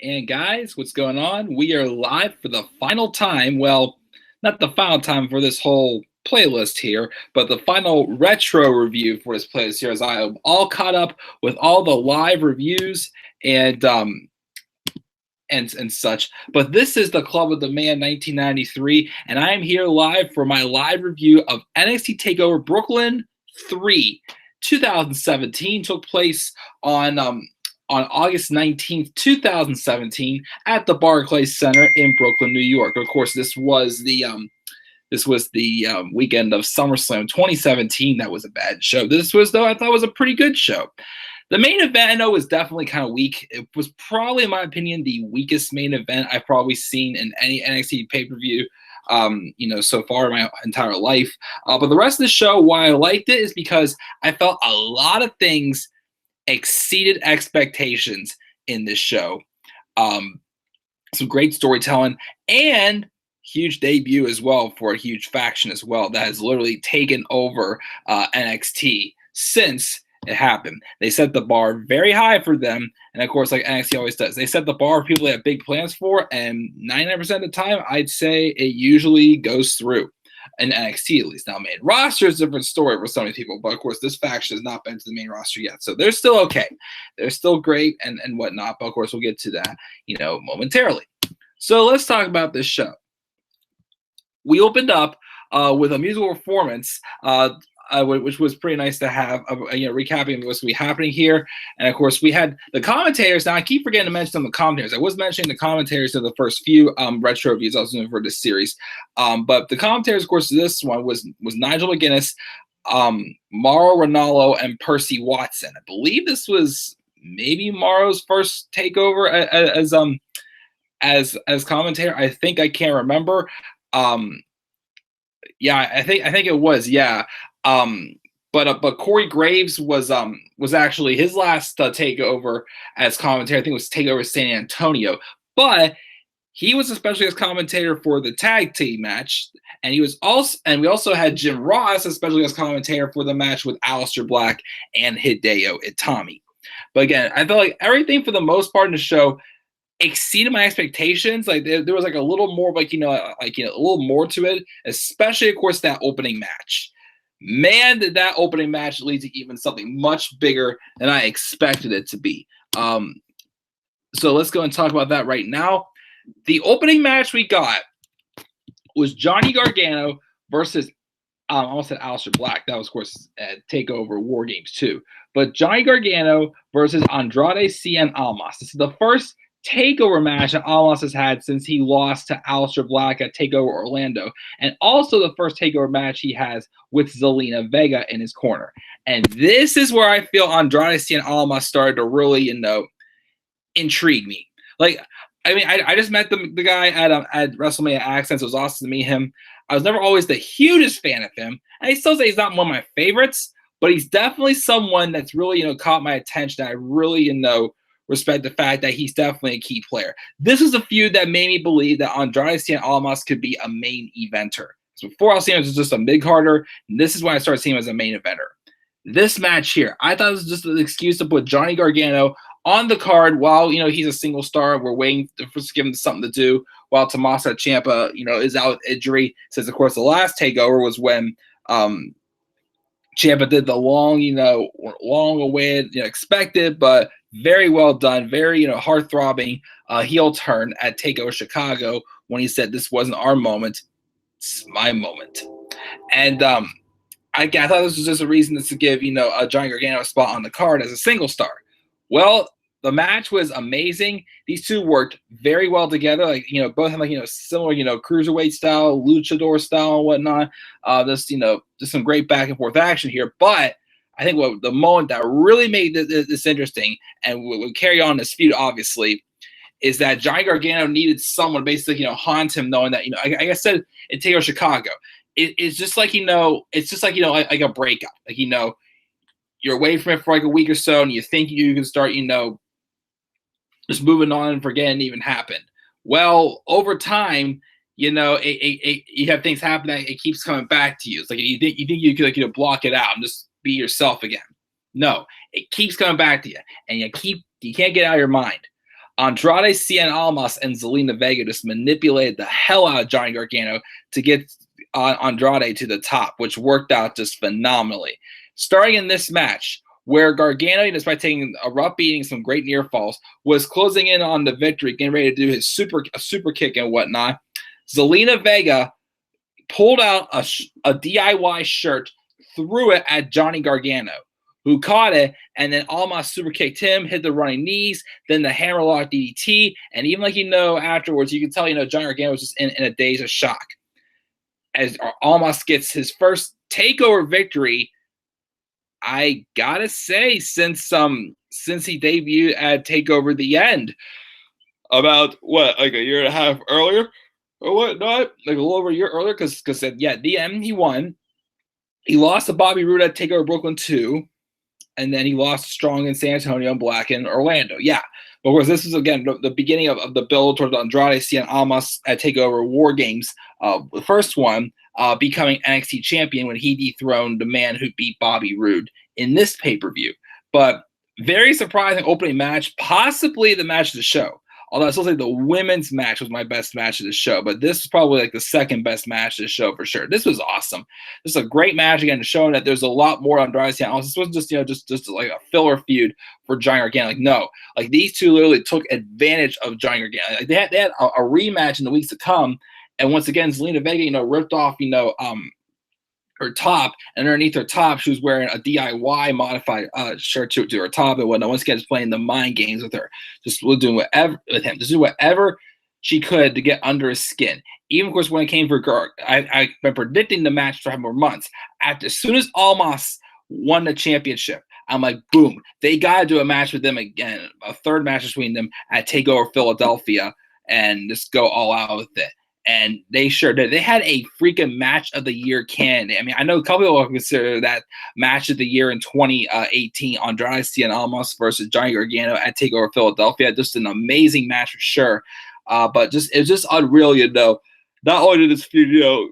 And guys, what's going on? We are live for the final time. Well, not the final time for this whole playlist here, but the final retro review for this playlist here, as I am all caught up with all the live reviews and and such. But this is the Club of the Man 1993, and I am here live for my live review of NXT TakeOver Brooklyn 3. 2017 took place on August 19th, 2017, at the Barclays Center in Brooklyn, New York. Of course, this was the weekend of SummerSlam 2017. That was a bad show. This was, though, I thought was a pretty good show. The main event, I know, was definitely kind of weak. It was probably, in my opinion, the weakest main event I've probably seen in any NXT pay-per-view, so far in my entire life. But the rest of the show, why I liked it is because I felt a lot of things exceeded expectations in this show. Some great storytelling and huge debut as well for a huge faction as well that has literally taken over NXT since it happened. They set the bar very high for them, and of course, like NXT always does, they set the bar for people they have big plans for, and 99% of the time, I'd say it usually goes through. In NXT, at least. Now, main roster is a different story for so many people, but of course, this faction has not been to the main roster yet, so they're still okay. They're still great and whatnot, but of course, we'll get to that, momentarily. So let's talk about this show. We opened up with a musical performance, which was pretty nice to have, recapping what's going to be happening here. And of course, we had the commentators. Now, I keep forgetting to mention the commentators. I was mentioning the commentators in the first few retro reviews I was doing for this series. But the commentators, of course, this one was Nigel McGuinness, Mauro Ranallo, and Percy Watson. I believe this was maybe Mauro's first takeover as commentator. I think I can't remember. Yeah, I think it was. Yeah. But Corey Graves was actually his last takeover as commentator. I think it was Takeover San Antonio. But he was especially as commentator for the tag team match, and we also had Jim Ross especially as commentator for the match with Aleister Black and Hideo Itami. But again, I felt like everything for the most part in the show exceeded my expectations. Like there was like a little more, a little more to it, especially of course that opening match. Man, did that opening match lead to even something much bigger than I expected it to be. So let's go and talk about that right now. The opening match we got was Johnny Gargano versus, I almost said Aleister Black. That was, of course, at TakeOver War Games 2. But Johnny Gargano versus Andrade Cien Almas. This is the first takeover match that Almas has had since he lost to Aleister Black at TakeOver Orlando, and also the first takeover match he has with Zelina Vega in his corner. And this is where I feel Andrade Cien Almas started to really, intrigue me. Like, I mean, I just met the guy at WrestleMania Accents. It was awesome to meet him. I was never always the hugest fan of him, and I still say he's not one of my favorites, but he's definitely someone that's really, caught my attention. I really, respect the fact that he's definitely a key player. This is a feud that made me believe that Andrade Cien Almas could be a main eventer. So before I was seeing him as just a mid-carder, and this is when I started seeing him as a main eventer. This match here, I thought it was just an excuse to put Johnny Gargano on the card while, he's a single star. We're waiting for give him something to do while Tommaso Ciampa, is out with injury. Since, of course, the last TakeOver was when Ciampa did the long-awaited, expected, but very well done, very, heart-throbbing heel turn at TakeOver Chicago when he said, "This wasn't our moment, it's my moment." And I thought this was just a reason to give, Johnny Gargano a spot on the card as a single star. Well, the match was amazing. These two worked very well together. Like, both have similar, cruiserweight style, luchador style, and whatnot. Just some great back and forth action here. But I think the moment that really made this interesting and would carry on this feud, obviously, is that Johnny Gargano needed someone basically, haunt him, knowing that, like I said in TakeOver Chicago, it's just like, it's just like, like a breakup. Like, you're away from it for like a week or so, and you think you can start, just moving on and forgetting it even happened. Well, over time, you have things happen that it keeps coming back to you. It's like you think you could block it out and just be yourself again. No, it keeps coming back to you, and you can't get it out of your mind. Andrade Cien Almas and Zelina Vega just manipulated the hell out of Johnny Gargano to get Andrade to the top, which worked out just phenomenally. Starting in this match, where Gargano, despite taking a rough beating, some great near falls, was closing in on the victory, getting ready to do his super kick and whatnot. Zelina Vega pulled out a DIY shirt, threw it at Johnny Gargano, who caught it, and then Almas super kicked him, hit the running knees, then the hammerlock DDT, and even afterwards, you can tell, Johnny Gargano was just in a daze of shock. As Almas gets his first takeover victory, I gotta say, since he debuted at TakeOver the End, about like a year and a half earlier, or whatnot, like a little over a year earlier, because the end he won. He lost to Bobby Roode at TakeOver Brooklyn 2, and then he lost Strong in San Antonio and Black in Orlando. Yeah, but of course, this is again the beginning of the build towards Andrade Cien Almas at TakeOver War Games. The first one becoming NXT champion when he dethroned the man who beat Bobby Roode in this pay-per-view. But very surprising opening match, possibly the match of the show. Although I still say the women's match was my best match of the show, but this is probably like the second best match of the show for sure. This was awesome. This is a great match again, showing that there's a lot more on Andrade Cien Almas. This wasn't just like a filler feud for Johnny Gargano. Like no, like these two literally took advantage of Johnny Gargano. Like they had a rematch in the weeks to come, and once again, Zelina Vega, ripped off her top, and underneath her top, she was wearing a DIY modified shirt to her top and whatnot. Once again, just playing the mind games with her, just doing whatever with him, just do whatever she could to get under his skin. Even, of course, when it came for Garg, I've been predicting the match for more months. As soon as Almas won the championship, I'm like, boom, they got to do a match with them again, a third match between them at TakeOver Philadelphia, and just go all out with it. And they sure did. They had a freaking match of the year candidate. I mean, I know a couple people consider that match of the year in 2018, Andrade Cien Almas versus Johnny Gargano at TakeOver Philadelphia. Just an amazing match for sure. But it was just unreal, Not only did this feud,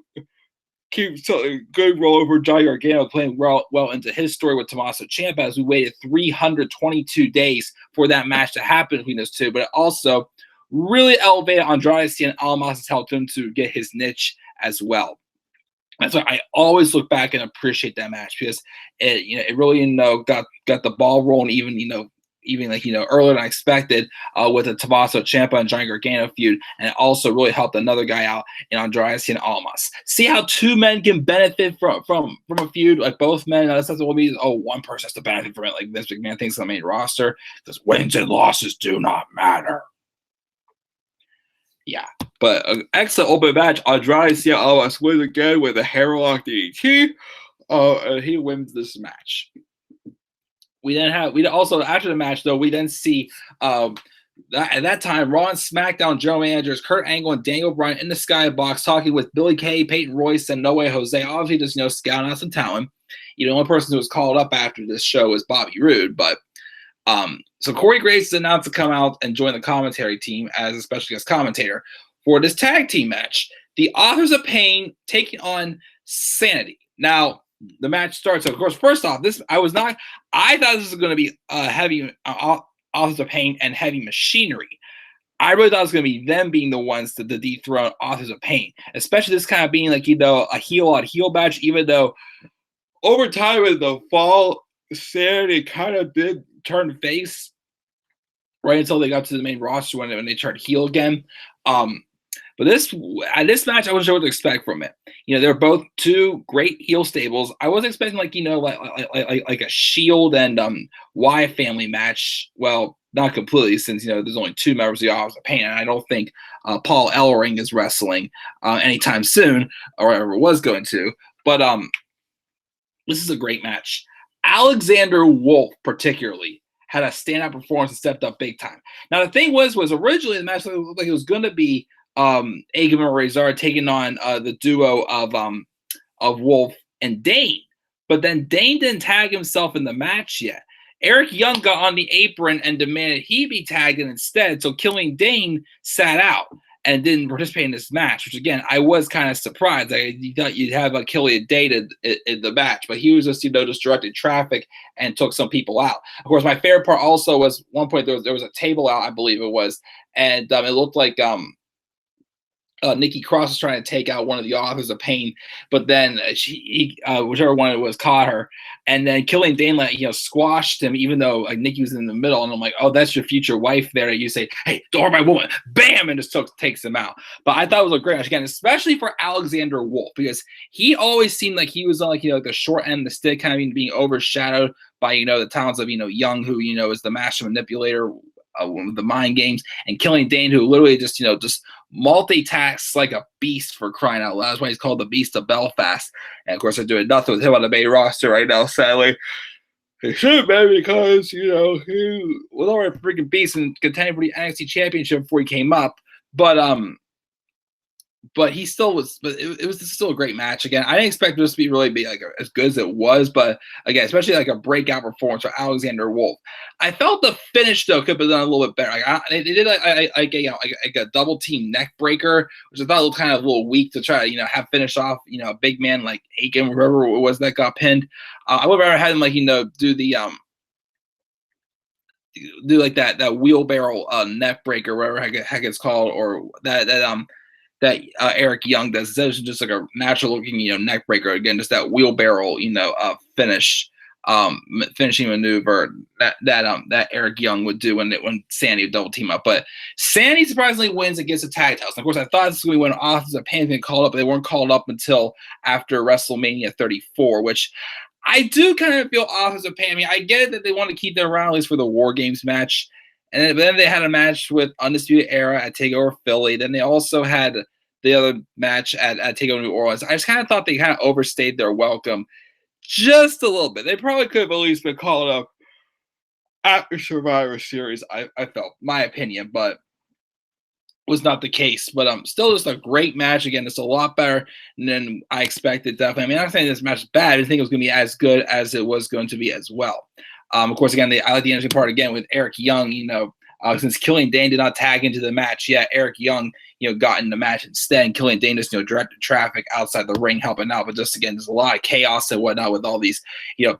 keep good role over Johnny Gargano playing well into his story with Tommaso Ciampa, as we waited 322 days for that match to happen between those two, but it also really elevated Andrade Cien Almas, has helped him to get his niche as well. That's why I always look back and appreciate that match, because it really got the ball rolling, even earlier than I expected with the Tommaso Ciampa and Johnny Gargano feud, and it also really helped another guy out in Andrade Cien Almas. See how two men can benefit from a feud, like both men. That's what means. One person has to benefit from it, like Vince McMahon thinks on the main roster, because wins and losses do not matter. Yeah, but an excellent open match. Andrade Cien Almas wins again with a hammerlock DDT. He wins this match. We also after the match though, we then see at that time Raw and SmackDown general managers Kurt Angle and Daniel Bryan in the skybox talking with Billy Kay, Peyton Royce, and No Way Jose. Obviously, just scouting out some talent. The only person who was called up after this show was Bobby Roode, but. So Corey Graves is announced to come out and join the commentary team as a special guest commentator for this tag team match. The Authors of Pain taking on Sanity. Now, the match starts. So of course, first off, I thought this was going to be heavy Authors of Pain and Heavy Machinery. I really thought it was going to be them being the ones to dethrone Authors of Pain, especially this kind of being like, a heel on heel match, even though over time with the fall, Sanity kind of did turn face right until they got to the main roster when they turned heel again. But this match, I wasn't sure what to expect from it. They're both two great heel stables. I was expecting like a Shield and Wyatt family match. Well, not completely, since there's only two members of the Authors of Pain, and I don't think Paul Ellering is wrestling anytime soon, or ever was going to. But this is a great match. Alexander Wolf particularly had a standout performance and stepped up big time. Now the thing was originally the match looked like it was going to be Egan and Razor taking on the duo of Wolf and Dane, but then Dane didn't tag himself in the match yet. Eric Young got on the apron and demanded he be tagged in instead, so Killing Dane sat out. and didn't participate in this match, which again, I was kind of surprised. You thought you'd have Killian Dane in the match, but he was just, just directed traffic and took some people out. Of course, my favorite part also was one point there was a table out, I believe it was, and it looked like Nikki Cross was trying to take out one of the Authors of Pain, but then whichever one it was, caught her, and then Killian Dane squashed him, even though Nikki was in the middle, and I'm like, oh, that's your future wife there. You say, hey, don't hurt my woman, bam, and just takes him out. But I thought it was a great match again, especially for Alexander Wolf, because he always seemed like he was on the short end of the stick, kind of being overshadowed by the talents of Young, who is the master manipulator. With the mind games, and Killian Dane, who literally just multitasks like a beast, for crying out loud. That's why he's called the Beast of Belfast. And of course, they're doing nothing with him on the main roster right now, sadly. He should have been, because he was already a freaking beast and contending for the NXT Championship before he came up. But he still was. But it was still a great match. Again, I didn't expect this to be as good as it was. But again, especially a breakout performance for Alexander Wolf. I felt the finish though could have been done a little bit better. They did a double team neck breaker, which I thought looked kind of a little weak to try to have finish off a big man like Aiken, whoever it was that got pinned. I would have rather had him do the do like that wheelbarrow neck breaker, whatever heck it's called, or that Eric Young does. Instead of just like a natural looking, neck breaker. Again, just that wheelbarrow, finishing maneuver that Eric Young would do when Sandy would double team up. But Sandy surprisingly wins and gets a tag title. Of course, I thought this was going to win off as a Pain being called up, but they weren't called up until after WrestleMania 34, which I do kind of feel off as a Pain. I mean, I get it that they want to keep them around at least for the War Games match. And then they had a match with Undisputed Era at TakeOver Philly. Then they also had the other match at TakeOver New Orleans. I just kind of thought they kind of overstayed their welcome just a little bit. They probably could have at least been called up after Survivor Series, I felt, my opinion, but was not the case. But still just a great match. Again, it's a lot better than I expected, definitely. I mean, I'm not saying this match is bad. I didn't think it was going to be as good as it was going to be as well. Of course, again, I like the interesting part again with Eric Young, since Killian Dane did not tag into the match yet, Eric Young, got in the match instead. And Killian Dane just, directed traffic outside the ring, helping out. But just, again, there's a lot of chaos and whatnot with all these,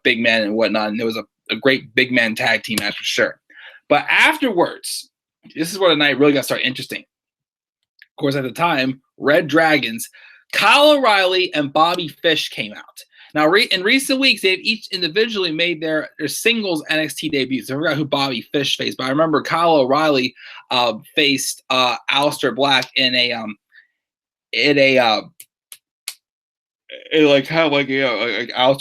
big men and whatnot. And there was a great big man tag team match for sure. But afterwards, this is where the night really got to start interesting. Of course, at the time, Red Dragons, Kyle O'Reilly and Bobby Fish came out. Now, in recent weeks, they've each individually made their singles NXT debuts. I forgot who Bobby Fish faced, but I remember Kyle O'Reilly faced Aleister Black in Aleister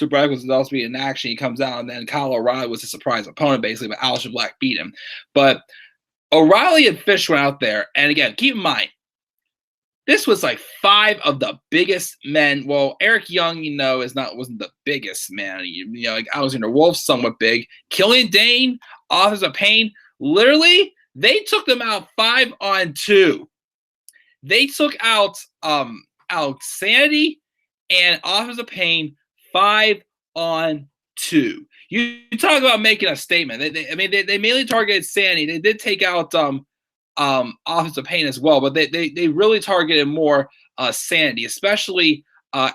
Black was supposed to be in action. He comes out, and then Kyle O'Reilly was a surprise opponent, basically, but Aleister Black beat him. But O'Reilly and Fish went out there, and again, keep in mind, this was like 5 of the biggest men. Well, Eric Young, wasn't the biggest man. Like Alexander Wolf, somewhat big. Killian Dane, Authors of Pain. Literally, they took them out 5-on-2. They took out Sanity and Authors of Pain 5-on-2. You talk about making a statement. They mainly targeted Sanity. They did take out Authors of Pain as well, but they really targeted more Sanity, especially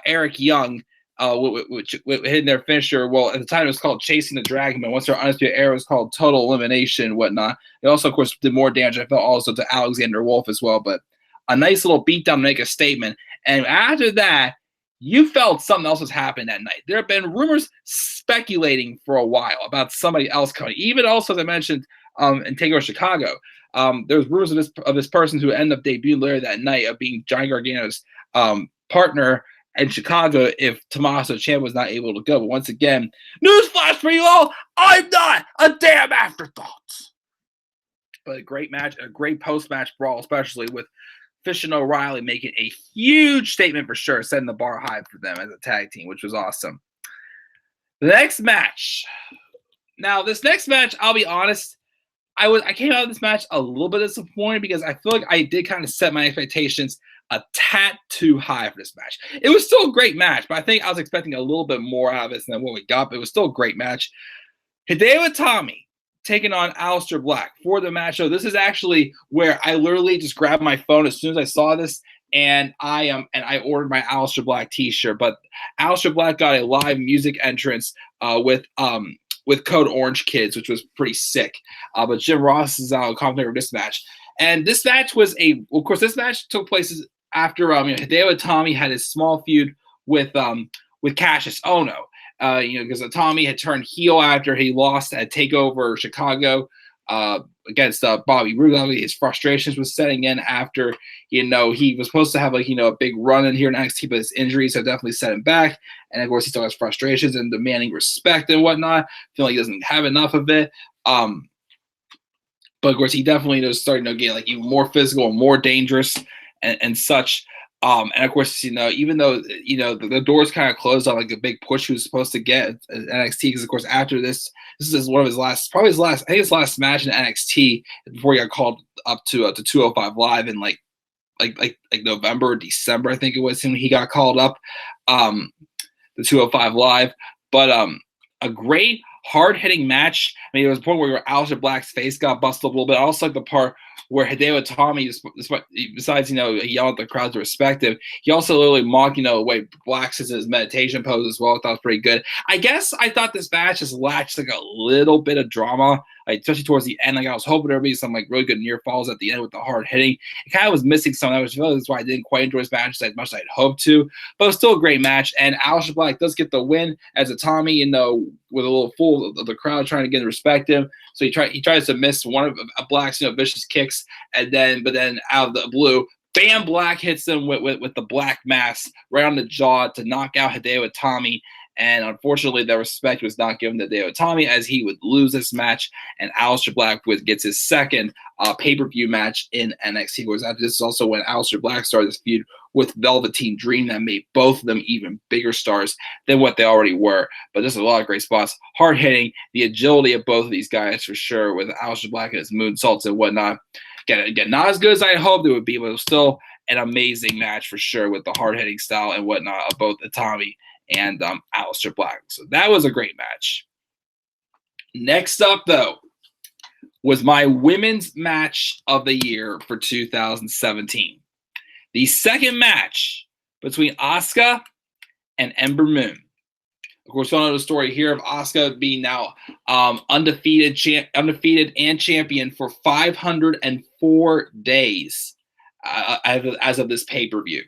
Eric Young, which hitting their finisher. Well, at the time it was called Chasing the Dragon, but once their Undisputed Era was called Total Elimination and whatnot. They also, of course, did more damage, I felt, also to Alexander Wolf as well. But a nice little beatdown to make a statement. And after that, you felt something else was happening that night. There have been rumors speculating for a while about somebody else coming. Even also, as I mentioned, in TakeOver Chicago, there was rumors of this person who ended up debuting later that night of being Johnny Gargano's partner in Chicago if Tommaso Ciampa was not able to go. But once again, newsflash for you all, I'm not a damn afterthought. But a great match, a great post-match brawl, especially with Fish and O'Reilly making a huge statement for sure, setting the bar high for them as a tag team, which was awesome. The next match. Now, this next match, I'll be honest, I came out of this match a little bit disappointed because I feel like I did kind of set my expectations a tad too high for this match. It was still a great match, but I think I was expecting a little bit more out of it than what we got, but it was still a great match. Hideo Itami taking on Aleister Black for the match. So this is actually where I literally just grabbed my phone as soon as I saw this, and I ordered my Aleister Black T-shirt. But Aleister Black got a live music entrance with Code Orange Kids, which was pretty sick. But Jim Ross is commentator of this match, and this match was of course, this match took place after Hideo Itami had his small feud with Cassius Ohno. Because Tommy had turned heel after he lost at TakeOver Chicago against Bobby Roode. His frustrations was setting in after, he was supposed to have a big run in here in NXT, but his injuries have definitely set him back. And of course, he still has frustrations and demanding respect and whatnot. Feeling like he doesn't have enough of it. But of course, he definitely starting to get even more physical and more dangerous and such. And of course, even though, the doors kind of closed on a big push he was supposed to get at NXT, because of course, after this is one of his last match in NXT before he got called up to 205 Live in like November or December, I think it was when he got called up, the 205 Live. But a great hard hitting match. I mean, there was a point where Aleister Black's face got busted a little bit. I also like the part where Hideo Itami, besides, he yelled at the crowd to respect him, he also literally mocked, the way Black sits in his meditation pose as well. I thought it was pretty good. I guess I thought this match just latched a little bit of drama, especially towards the end. I was hoping there would be some really good near falls at the end with the hard hitting. It kind of was missing some of that, which is why I didn't quite enjoy this match as much as I'd hoped to. But it was still a great match, and Aleister Black does get the win as Itami, with a little fool of the crowd trying to get to respect him. So he tries to miss one of Black's vicious kicks, but then out of the blue, bam! Black hits him with the black mass right on the jaw to knock out Hideo Itami. And unfortunately, the respect was not given to Hideo Itami, as he would lose this match, and Aleister Black gets his second pay-per-view match in NXT. This is also when Aleister Black started this feud with Velveteen Dream that made both of them even bigger stars than what they already were. But there's a lot of great spots, hard hitting, the agility of both of these guys for sure, with Aleister Black and his moonsaults and whatnot. Again, not as good as I hoped it would be, but it was still an amazing match for sure, with the hard hitting style and whatnot of both Itami and Aleister Black. So that was a great match. Next up, though, was my women's match of the year for 2017. The second match between Asuka and Ember Moon. Of course, we all know the story here of Asuka being now undefeated and champion for 504 days as of this pay-per-view.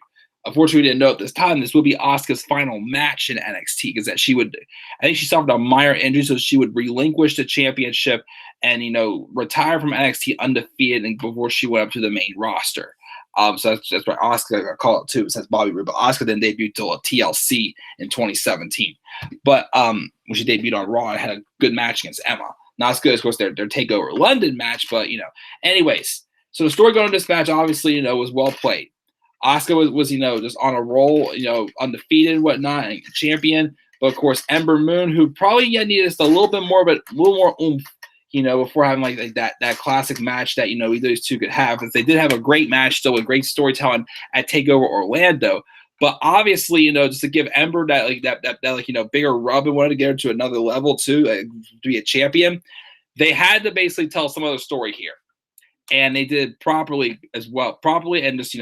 Unfortunately, we didn't know at this time this would be Asuka's final match in NXT, because I think she suffered a minor injury, so she would relinquish the championship and, retire from NXT undefeated and before she went up to the main roster. So that's why Asuka got called too. It says Bobby Roode, but Asuka then debuted till a TLC in 2017. But when she debuted on Raw, and had a good match against Emma. Not as good as, of course, their TakeOver London match, but anyways. So the story going into this match, obviously, was well played. Asuka was just on a roll, undefeated and whatnot, and champion. But of course, Ember Moon, who probably needed just a little bit more, but a little more oomph, before having like that classic match that either these two could have. Because they did have a great match still with great storytelling at TakeOver Orlando. But obviously, just to give Ember that bigger rub and wanted to get her to another level too, to be a champion, they had to basically tell some other story here, and they did properly and just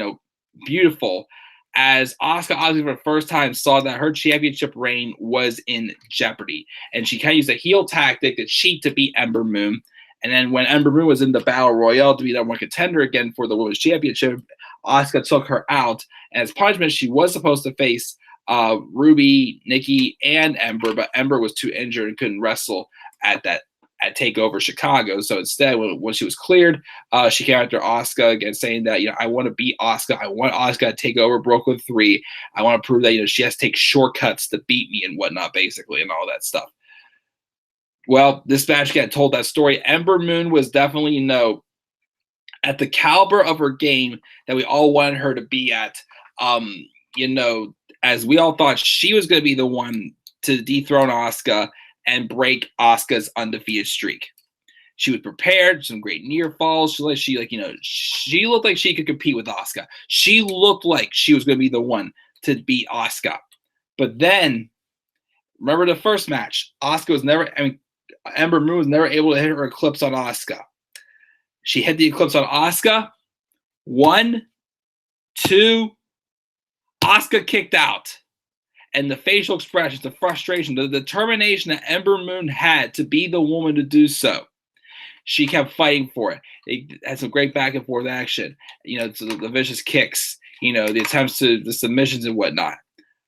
beautiful, as Asuka obviously for the first time saw that her championship reign was in jeopardy, and she kind of used a heel tactic to cheat to beat Ember Moon. And then when Ember Moon was in the Battle Royale to be that one contender again for the Women's Championship, Asuka took her out, and as punishment, she was supposed to face Ruby, Nikki, and Ember, but Ember was too injured and couldn't wrestle at TakeOver Chicago. So instead, when she was cleared, she came after Asuka again, saying that, I want to beat Asuka. I want Asuka to take over Brooklyn 3. I want to prove that, she has to take shortcuts to beat me and whatnot, basically, and all that stuff. Well, this match got told that story. Ember Moon was definitely, at the caliber of her game that we all wanted her to be at. As we all thought she was going to be the one to dethrone Asuka and break Asuka's undefeated streak. She was prepared, some great near falls. She looked like she could compete with Asuka. She looked like she was going to be the one to beat Asuka. But then, remember the first match? Asuka was never, Ember Moon was never able to hit her Eclipse on Asuka. She hit the Eclipse on Asuka. 1, 2, Asuka kicked out. And the facial expressions, the frustration, the determination that Ember Moon had to be the woman to do so. She kept fighting for it. They had some great back and forth action. The vicious kicks, the attempts to the submissions and whatnot.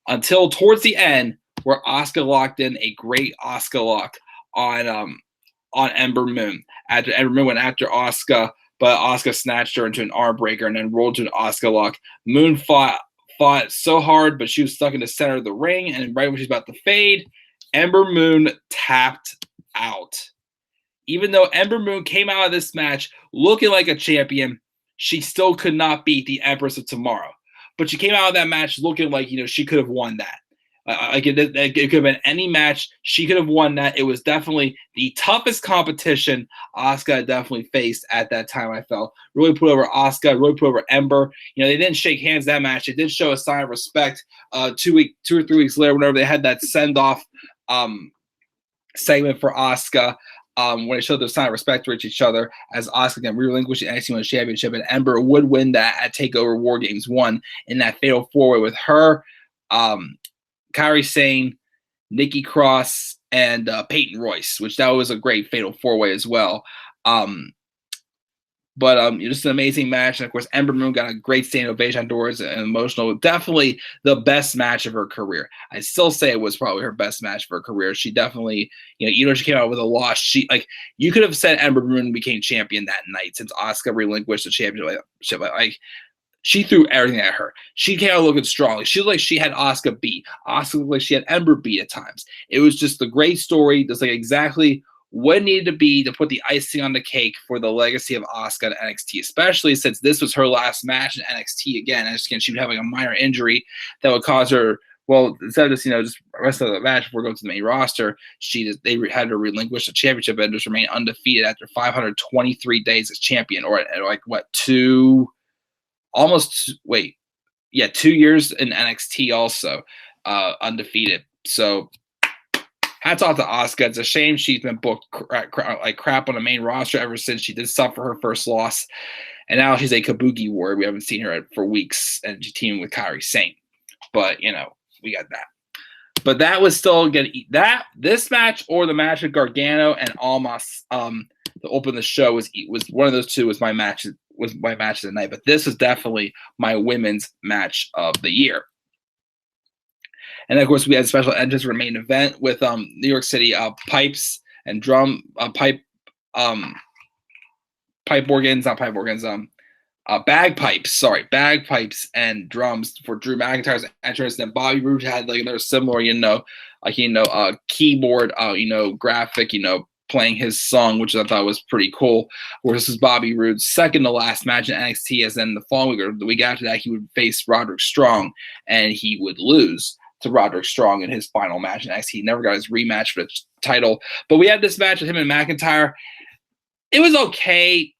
Until towards the end, where Asuka locked in a great Asuka lock on Ember Moon. After Ember Moon went after Asuka, but Asuka snatched her into an arm breaker and then rolled to an Asuka lock. Moon fought so hard, but she was stuck in the center of the ring, and right when she's about to fade, Ember Moon tapped out. Even though Ember Moon came out of this match looking like a champion, she still could not beat the Empress of Tomorrow. But she came out of that match looking like, she could have won that. It could have been any match. She could have won that. It was definitely the toughest competition Asuka definitely faced at that time, I felt. Really put over Asuka, really put over Ember. They didn't shake hands that match. They did show a sign of respect 2 or 3 weeks later, whenever they had that send-off segment for Asuka. When they showed their sign of respect towards each other, as Asuka can relinquish the NXT Women's Championship, and Ember would win that at TakeOver War Games 1 in that fatal 4-way with her, Kairi Sane, Nikki Cross, and Peyton Royce, which that was a great fatal 4-way as well. Just an amazing match. And of course, Ember Moon got a great standing ovation afterwards and emotional. Definitely the best match of her career. I still say it was probably her best match of her career. She definitely, even though she came out with a loss, you could have said Ember Moon became champion that night since Asuka relinquished the championship. She threw everything at her. She came out looking strong. She looked like she had Asuka beat. Asuka looked like she had Ember beat at times. It was just a great story. Just like exactly what needed to be to put the icing on the cake for the legacy of Asuka to NXT, especially since this was her last match in NXT again. And again, she was having a minor injury that would cause her, well, instead of just the rest of the match before going to the main roster, they had to relinquish the championship and just remain undefeated after 523 days as champion, or 2 years in NXT also, undefeated. So hats off to Asuka. It's a shame she's been booked like crap on the main roster ever since she did suffer her first loss. And now she's a Kabuki warrior. We haven't seen her for weeks, and she's teaming with Kairi Sane. But, we got that. But that was still going to eat that. This match or the match with Gargano and Almas to open the show was one of those two was my match of the night. But this is definitely my women's match of the year. And of course, we had special entrance for the main event with New York City pipes and bagpipes and drums for Drew McIntyre's entrance. And then Bobby Roode had another similar, keyboard, graphic, playing his song, which I thought was pretty cool. Where this is Bobby Roode's second to last match in NXT, as then the following week or the week after that, he would face Roderick Strong, and he would lose to Roderick Strong in his final match in NXT. He never got his rematch for the title. But we had this match with him and McIntyre. It was okay.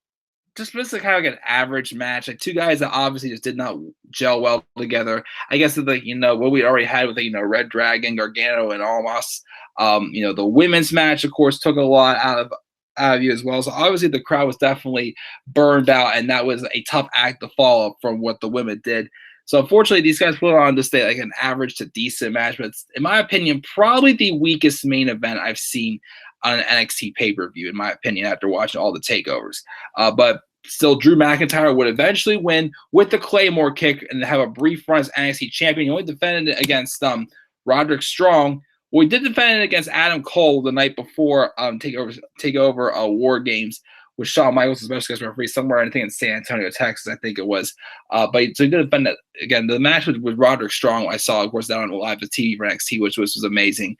Just kind of like an average match. Two guys that obviously just did not gel well together. I guess what we already had with Red Dragon, Gargano, and Almas. The women's match, of course, took a lot out of you as well. So obviously the crowd was definitely burned out, and that was a tough act to follow from what the women did. So unfortunately, these guys put on just an average to decent match, but it's, in my opinion, probably the weakest main event I've seen on an NXT pay-per-view, in my opinion, after watching all the takeovers. But still, Drew McIntyre would eventually win with the Claymore kick and have a brief run as NXT champion. He only defended it against Roderick Strong. Well, he did defend it against Adam Cole the night before TakeOver War Games with Shawn Michaels as special guest referee somewhere, I think in San Antonio, Texas, I think it was. So he did defend it again. The match with Roderick Strong, I saw, of course, that on live TV for NXT, which was amazing.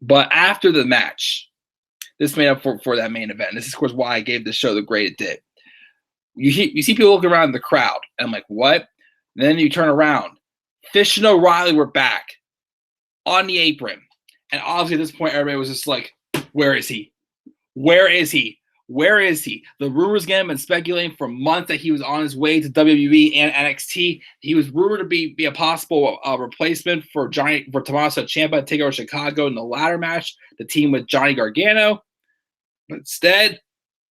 But after the match, this made up for that main event. This is, of course, why I gave this show the grade it did. You see people looking around in the crowd, and I'm like, what? And then you turn around. Fish and O'Reilly were back on the apron. And obviously at this point, everybody was just like, where is he? Where is he? Where is he? The rumors again have been speculating for months that he was on his way to WWE and NXT. He was rumored to be a possible replacement for Tommaso Ciampa to take over Chicago in the ladder match, the team with Johnny Gargano. But instead,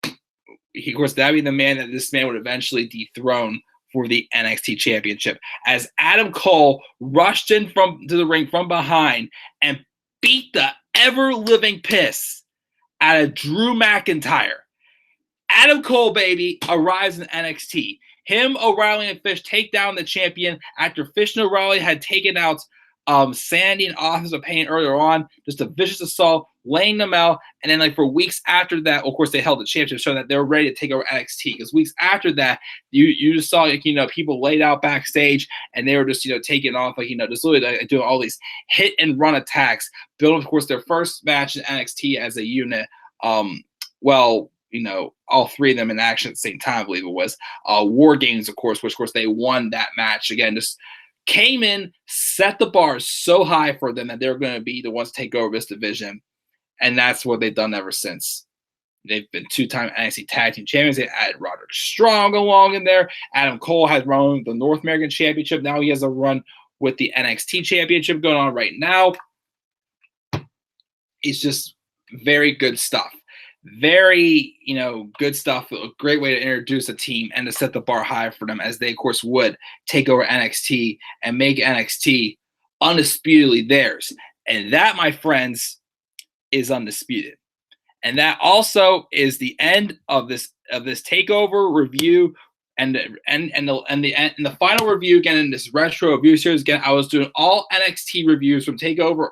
of course, that'd be the man that this man would eventually dethrone for the NXT Championship, as Adam Cole rushed in to the ring from behind and beat the ever-living piss out of Drew McIntyre. Adam Cole, baby, arrives in NXT. Him, O'Reilly, and Fish take down the champion after Fish and O'Reilly had taken out Sandy and Authors of Pain earlier on. Just a vicious assault, laying them out. And then, like, for weeks after that, of course, they held the championship, showing that they were ready to take over NXT. Because weeks after that, you just saw, like, people laid out backstage, and they were just, taking off, like, just literally doing all these hit and run attacks. Building, of course, their first match in NXT as a unit. All three of them in action at the same time, I believe it was. War Games, of course, which, of course, they won that match. Again, just came in, set the bar so high for them that they're going to be the ones to take over this division. And that's what they've done ever since. They've been two-time NXT Tag Team Champions. They added Roderick Strong along in there. Adam Cole has run the North American Championship. Now he has a run with the NXT Championship going on right now. It's just very good stuff. Very, good stuff. A great way to introduce a team and to set the bar high for them, as they, of course, would take over NXT and make NXT undisputedly theirs. And that, my friends, is undisputed. And that also is the end of this takeover review and the final review again in this retro review series. Again, I was doing all NXT reviews from takeover,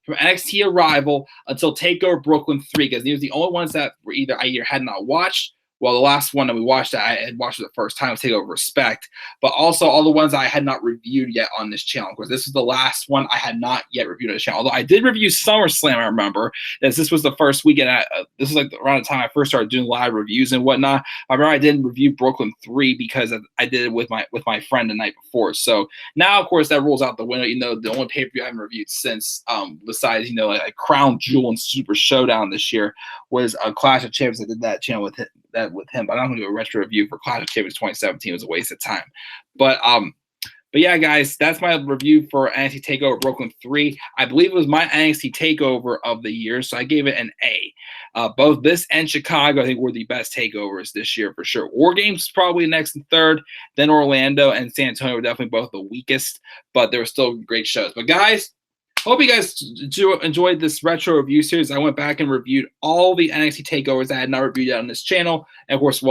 from NXT Arrival until TakeOver Brooklyn 3, because these were the only ones that were I had not watched. Well, the last one that we watched, I had watched for the first time, was TakeOver Respect, but also all the ones I had not reviewed yet on this channel. Of course, this is the last one I had not yet reviewed on the channel. Although I did review SummerSlam, I remember, as this was the first weekend. This was like around the time I first started doing live reviews and whatnot. I remember I didn't review Brooklyn 3 because I did it with my friend the night before. So now, of course, that rules out the window. The only pay-per-view I haven't reviewed since, besides, like Crown Jewel and Super Showdown this year, was a Clash of Champions. I did that channel with him. But I'm going to do a retro review for Clash of Champions 2017. It was a waste of time. But yeah, guys, that's my review for NXT TakeOver Brooklyn 3. I believe it was my NXT TakeOver of the year, so I gave it an A. Both this and Chicago, I think, were the best takeovers this year for sure. War Games probably next and third. Then Orlando and San Antonio were definitely both the weakest, but they were still great shows. But guys, hope you guys enjoyed this retro review series. I went back and reviewed all the NXT takeovers I had not reviewed yet on this channel. And of course,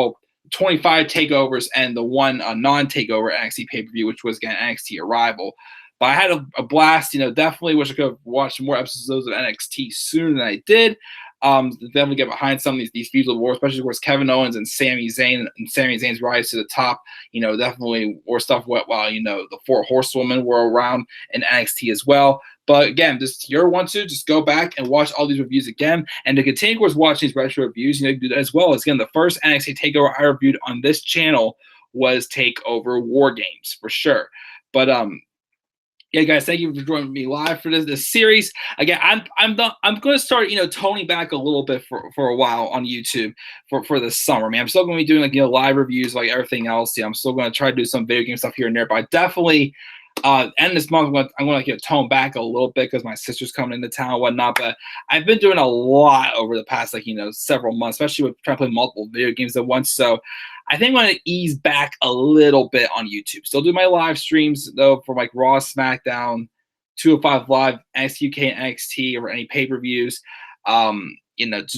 25 takeovers and the one non-takeover NXT pay-per-view, which was, again, NXT Arrival. But I had a blast. Definitely wish I could have watched more episodes of NXT sooner than I did. Definitely get behind some of these feuds of war, especially, of course, Kevin Owens and Sami Zayn, and Sami Zayn's rise to the top. Definitely more stuff while the Four Horsewomen were around in NXT as well. But again, just your one to just go back and watch all these reviews again, and to continue, of course, watching these retro reviews, you can do that as well. As again, the first NXT takeover I reviewed on this channel was TakeOver War Games for sure. But yeah, guys, thank you for joining me live for this series. Again, I'm going to start toning back a little bit for a while on YouTube for this summer. Man, I'm still going to be doing live reviews like everything else. I'm still going to try to do some video game stuff here and there, but I definitely. End this month, I'm going to tone back a little bit because my sister's coming into town and whatnot. But I've been doing a lot over the past, several months, especially with trying to play multiple video games at once. So I think I'm going to ease back a little bit on YouTube. Still do my live streams, though, for Raw, SmackDown, 205 Live, NXT UK, and NXT, or any pay-per-views.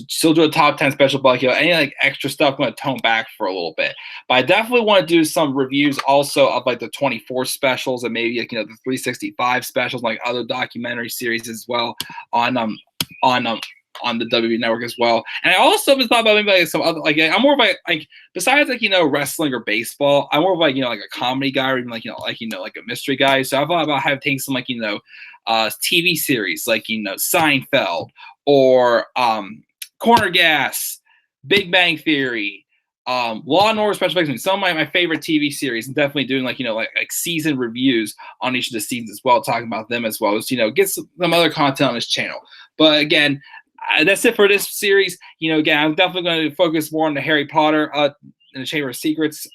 Still do a top 10 special, but any extra stuff, I'm going to tone back for a little bit. But I definitely want to do some reviews also of the 24 specials and maybe the 365 specials, other documentary series as well on the WWE Network as well. And I also have thought about maybe some other I'm more of besides wrestling or baseball, I'm more of a comedy guy, or even a mystery guy. So I've thought about taking some TV series Seinfeld, or Corner Gas, Big Bang Theory, Law and Order Special Effects. Some of my favorite TV series, and definitely doing season reviews on each of the seasons as well, talking about them as well. Just get some other content on this channel. But again, that's it for this series. You know, again, I'm definitely going to focus more on the Harry Potter and the Chamber of Secrets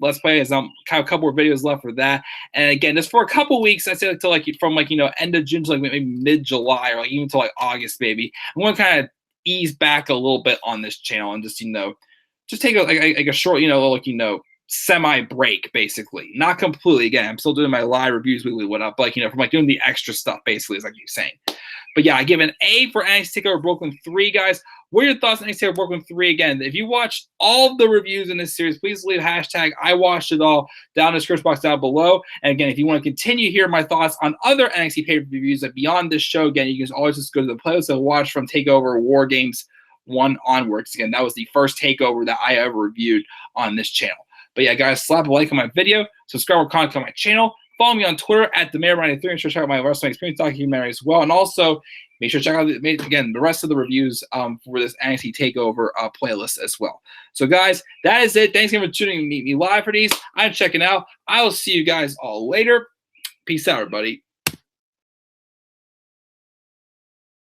Let's Play, as I'm kind of a couple more videos left for that. And again, just for a couple weeks, I say like to like from like, you know, end of June to like maybe mid-July, or like even to like August maybe. I'm going to kind of ease back a little bit on this channel and just, you know, just take like a short, you know, like, you know, semi break, basically. Not completely. Again, I'm still doing my live reviews weekly, whatnot, but like, you know, from like doing the extra stuff, basically, is like you're saying. But yeah, I give an A for NXT TakeOver Brooklyn 3, guys. What are your thoughts on NXT TakeOver Brooklyn 3? Again, if you watched all of the reviews in this series, please leave hashtag I watched it all down in the description box down below. And again, if you want to continue hearing my thoughts on other NXT pay-per-views that beyond this show, again, you can always just go to the playlist and watch from TakeOver War Games 1 onwards. Again, that was the first TakeOver that I ever reviewed on this channel. But yeah, guys, slap a like on my video, subscribe or comment on my channel. Follow me on Twitter at TheMayor93. Make sure to check out my wrestling experience documentary as well. And also, make sure to check out, again, the rest of the reviews for this NXT TakeOver playlist as well. So, guys, that is it. Thanks again for tuning in to meet me live for these. I'm checking out. I will see you guys all later. Peace out, everybody.